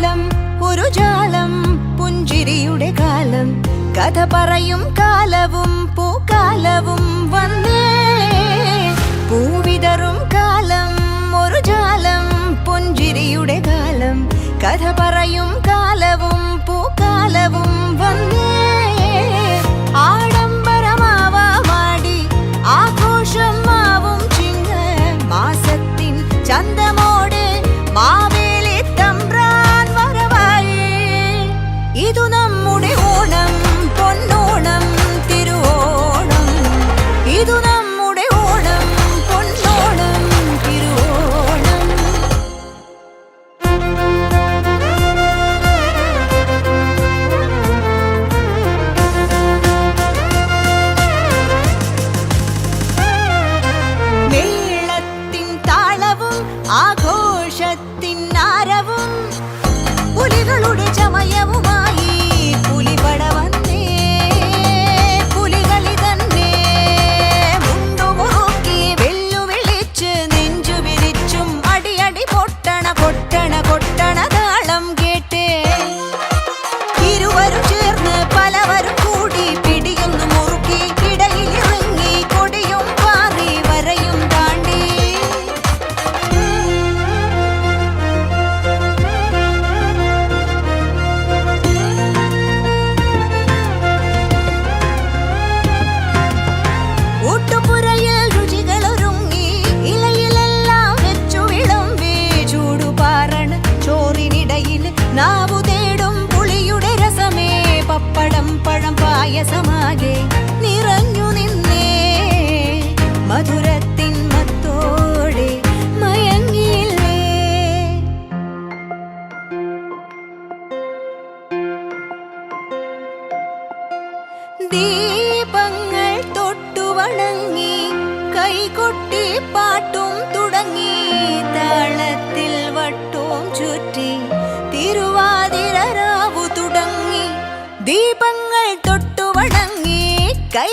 കാലം ഒരു ജാലം പുഞ്ചിരിയുടെ കാലം കഥ പറയും കാലവും പൂക്കാലവും വന്നേ പൂവിതറും കാലം ഒരു ജാലം പുഞ്ചിരിയുടെ കാലം കഥ പറയും കാലവും പൂക്കാലവും വന്നേ ആഡംബരമാവാടി ആഘോഷം മാവും ചിങ്ങ മാസത്തിൻ ചന്തമോടെ മാവേലി തമ്പ്രാൻ വരവായി ഇതു നമ്മുടെ ഓണം പൊന്നോണം തിരുവോണം ഇതു നമ്മുടെ ഓണം പൊന്നോണം തിരുവോണം മേളത്തിൻ താളവും ആഘോഷത്തിൻ ആരവും പുലികളുടെ ചമയവുമായി പുലിപട വന്നേ പുലികളി തന്നെ മുണ്ടുമുറുക്കി വെല്ലുവിളിച്ച് നെഞ്ചു വിരിച്ചും അടിയടി പൊട്ടണ കൊട്ടണ കൊട്ടണ താളം കേട്ടേ ഇരുവരും ചേർന്ന് പലവരും കൂടി പിടിയൊന്നു മുറുക്കി ഇടയിലിറങ്ങി കൊടിയും പാറി വരയും താണ്ടി ഊട്ടുപുരയിൽ രുചികളൊരുങ്ങി ഇലയിലെല്ലാം വെച്ചു വിളമ്പി ചൂടുപാറണ ചോറിനിടയിൽ നാവു തേടും പുളിയുടെ രസമേ പപ്പടം പഴം പായസമാകെ നിറഞ്ഞു നിന്നേ മധുരത്തിൻ മത്തോടെ മയങ്ങിയില്ലേ ദീപങ്ങൾ തൊട്ടു വണങ്ങി കൈകൊട്ടി പാട്ടും തുടങ്ങി താളത്തിൽ വട്ടവും ചുറ്റി തിരുവാതിര രാവു തുടങ്ങി ദീപങ്ങൾ തൊട്ടു വണങ്ങി കൈ